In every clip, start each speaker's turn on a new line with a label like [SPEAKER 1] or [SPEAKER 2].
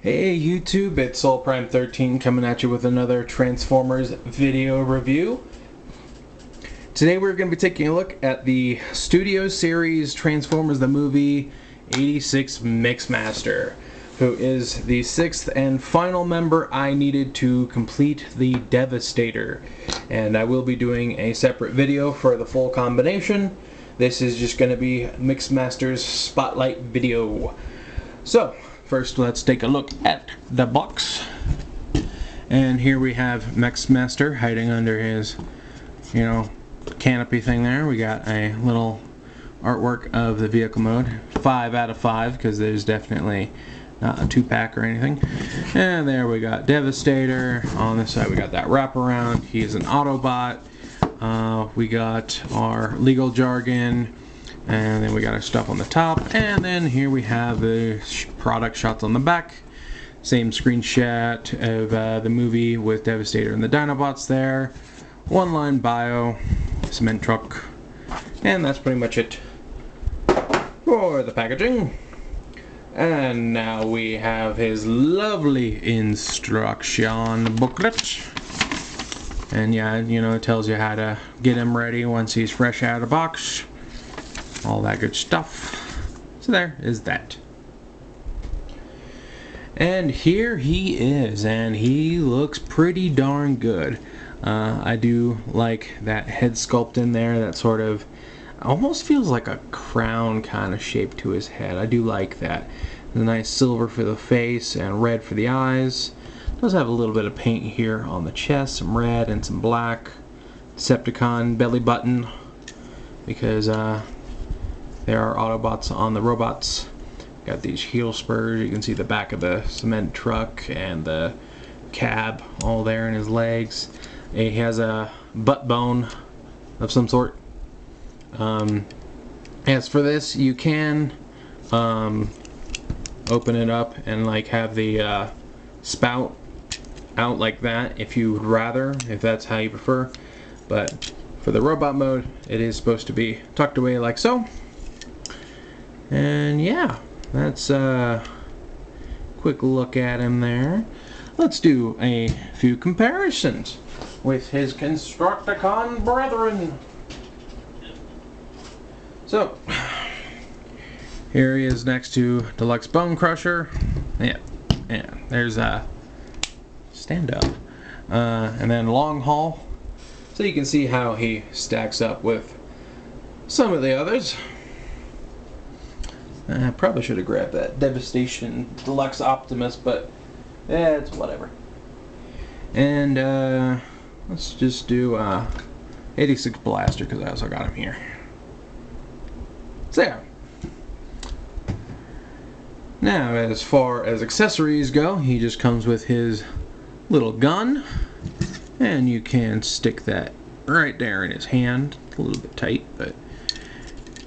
[SPEAKER 1] Hey YouTube, it's SoulPrime13 coming at you with another Transformers video review. Today we're going to be taking a look at the Studio Series Transformers the Movie 86 Mixmaster, who is the sixth and final member I needed to complete the Devastator. And I will be doing a separate video for the full combination. This is just going to be Mixmaster's Spotlight video. So, first, let's take a look at the box. And here we have Mixmaster hiding under his, canopy thing there. We got a little artwork of the vehicle mode. 5 out of 5, because there's definitely not a 2-pack or anything. And there we got Devastator. On this side we got that wraparound. He's an Autobot. We got our legal jargon. And then we got our stuff on the top, and then here we have the product shots on the back. Same screenshot of the movie with Devastator and the Dinobots there. One-line bio, cement truck, and that's pretty much it for the packaging. And now we have his lovely instruction booklet. And yeah, it tells you how to get him ready once he's fresh out of the box. All that good stuff. So there is that. And here he is, and he looks pretty darn good. I do like that head sculpt in there, that sort of almost feels like a crown kind of shape to his head. I do like that. The nice silver for the face and red for the eyes. Does have a little bit of paint here on the chest, some red and some black. Decepticon belly button, because there are Autobots on the robots. Got these heel spurs. You can see the back of the cement truck and the cab all there in his legs. He has a butt bone of some sort. As for this, you can open it up and have the spout out like that if you would rather, if that's how you prefer. But for the robot mode, it is supposed to be tucked away like so. And yeah, that's a quick look at him there. Let's do a few comparisons with his Constructicon brethren. So, here he is next to Deluxe Bone Crusher. Yeah, there's a stand up. And then Long Haul. So you can see how he stacks up with some of the others. I probably should have grabbed that Devastation Deluxe Optimus, but it's whatever. And let's just do 86 Blaster, because I also got him here. So there. Now, as far as accessories go, he just comes with his little gun, and you can stick that right there in his hand. A little bit tight, but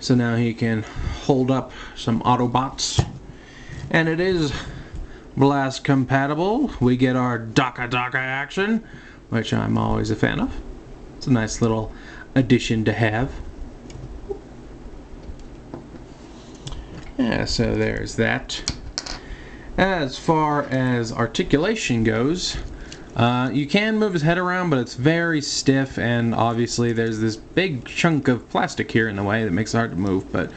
[SPEAKER 1] so now he can hold up some Autobots. And it is blast compatible. We get our Daka action, which I'm always a fan of. It's a nice little addition to have. Yeah, so there's that. As far as articulation goes, you can move his head around, but it's very stiff, and obviously there's this big chunk of plastic here in the way that makes it hard to move, but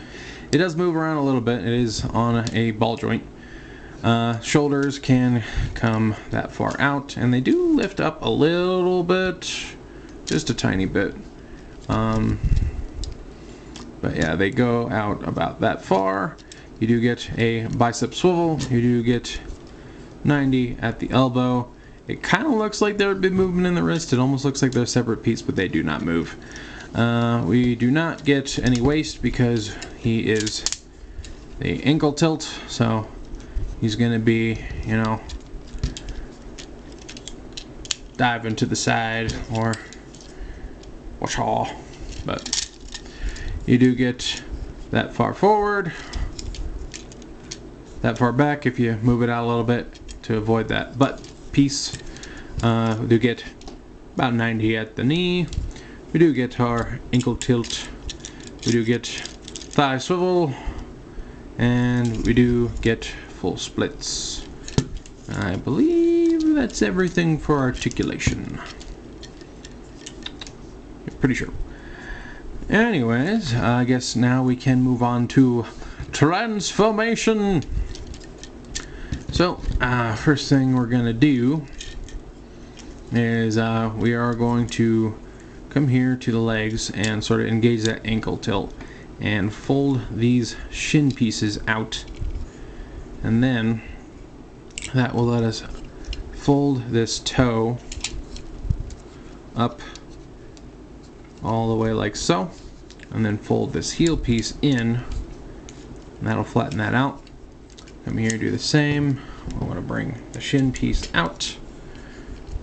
[SPEAKER 1] it does move around a little bit. It is on a ball joint. Shoulders can come that far out, and they do lift up a little bit, just a tiny bit. But yeah, they go out about that far. You do get a bicep swivel. You do get 90 at the elbow. It kind of looks like there would be movement in the wrist. It almost looks like they're a separate piece, but they do not move. We do not get any waist because he is the ankle tilt, so he's going to be, diving to the side or whatcha. But you do get that far forward, that far back if you move it out a little bit to avoid that butt piece. We do get about 90 at the knee. We do get our ankle tilt. We do get thigh swivel, and we do get full splits. I believe that's everything for articulation. Pretty sure. Anyways, I guess now we can move on to transformation. So, first thing we're going to do is we are going to come here to the legs and sort of engage that ankle tilt and fold these shin pieces out, and then that will let us fold this toe up all the way like so, and then fold this heel piece in, and that'll flatten that out. Come here, do the same. We want to bring the shin piece out,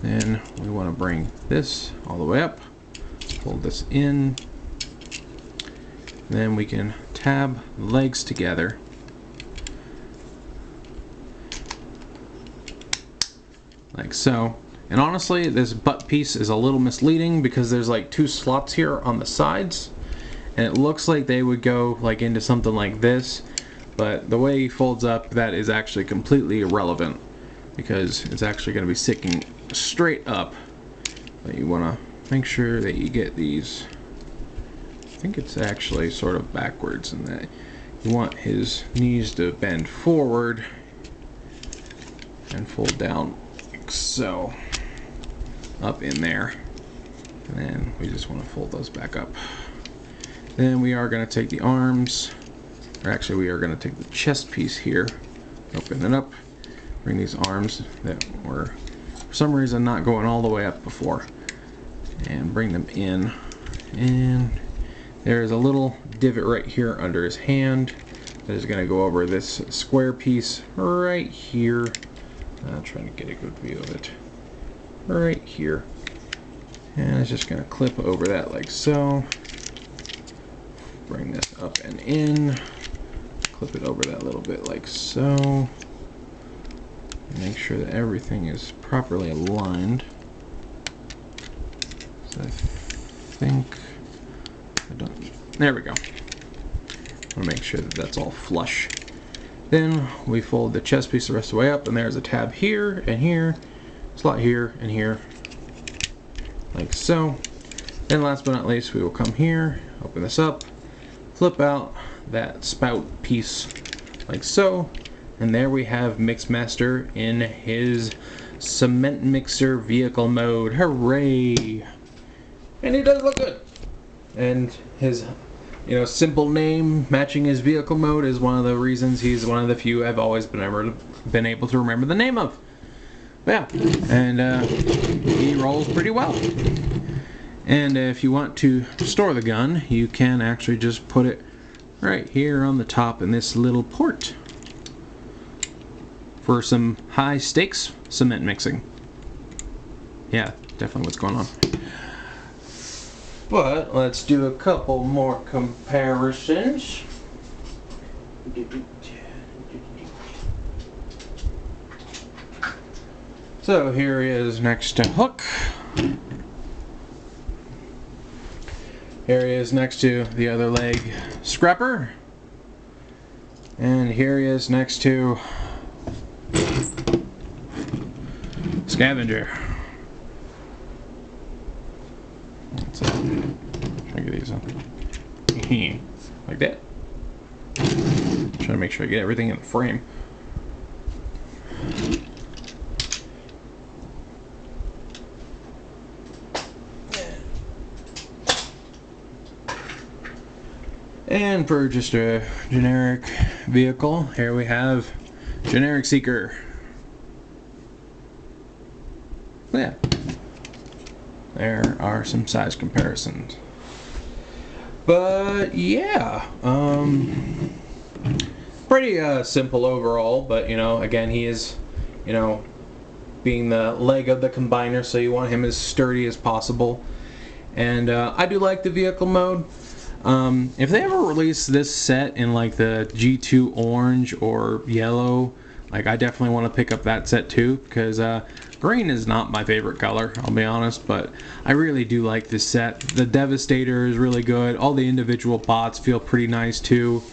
[SPEAKER 1] then we want to bring this all the way up, fold this in, then we can tab the legs together like so. And honestly, this butt piece is a little misleading because there's like two slots here on the sides, and it looks like they would go like into something like this, but the way he folds up, that is actually completely irrelevant because it's actually going to be sticking straight up. But you want to make sure that you get these, I think it's actually sort of backwards, in that you want his knees to bend forward and fold down like so, up in there, and then we just want to fold those back up. Then we are going to take the arms, or actually we are going to take the chest piece here, open it up, bring these arms that were for some reason not going all the way up before, and bring them in, and there's a little divot right here under his hand that is going to go over this square piece right here. I'm trying to get a good view of it. Right here, and it's just going to clip over that like so. Bring this up and in, clip it over that little bit like so. Make sure that everything is properly aligned. So I think I don't. There we go. I want to make sure that that's all flush. Then we fold the chest piece the rest of the way up, and there's a tab here and here, slot here and here, like so. Then last but not least, we will come here, open this up, flip out that spout piece like so, and there we have Mixmaster in his cement mixer vehicle mode. Hooray! And he does look good. And his, simple name matching his vehicle mode is one of the reasons he's one of the few I've always been able to remember the name of. But yeah, and he rolls pretty well. And if you want to store the gun, you can actually just put it right here on the top in this little port for some high stakes cement mixing. Yeah, definitely what's going on. But let's do a couple more comparisons. So here he is next to Hook. Here he is next to the other leg, Scrapper. And here he is next to Scavenger. Let's try to get these up. Like that. Trying to make sure I get everything in the frame. And for just a generic vehicle, here we have Generic Seeker. Yeah, there are some size comparisons. But yeah, pretty simple overall. But again, he is, being the leg of the combiner, so you want him as sturdy as possible. And I do like the vehicle mode. If they ever release this set in like the G2 orange or yellow, like I definitely want to pick up that set too, because green is not my favorite color, I'll be honest, but I really do like this set. The Devastator is really good. All the individual bots feel pretty nice too.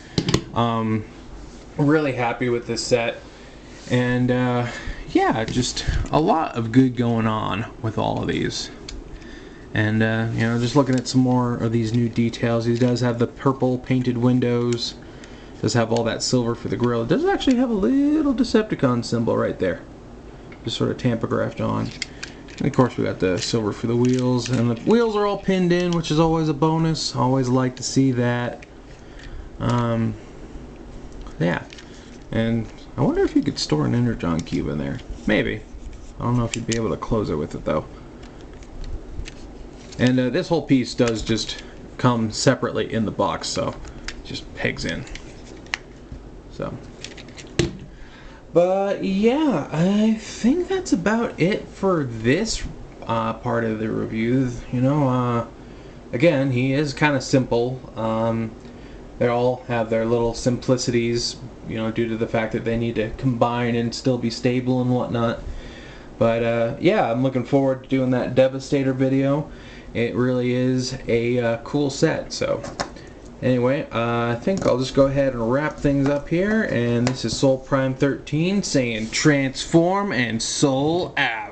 [SPEAKER 1] Really happy with this set. And yeah, just a lot of good going on with all of these. And you know, just looking at some more of these new details. He does have the purple painted windows. Does have all that silver for the grill. It does actually have a little Decepticon symbol right there, just sort of tampographed on. And of course we got the silver for the wheels, and the wheels are all pinned in, which is always a bonus. Always like to see that. Yeah, and I wonder if you could store an Energon cube in there. Maybe. I don't know if you'd be able to close it with it though. And this whole piece does just come separately in the box, so it just pegs in. So, but yeah, I think that's about it for this part of the review. You know, again, he is kind of simple. They all have their little simplicities, you know, due to the fact that they need to combine and still be stable and whatnot. But yeah, I'm looking forward to doing that Devastator video. It really is a cool set. So anyway, I think I'll just go ahead and wrap things up here. And this is Soul Prime 13 saying transform and soul out.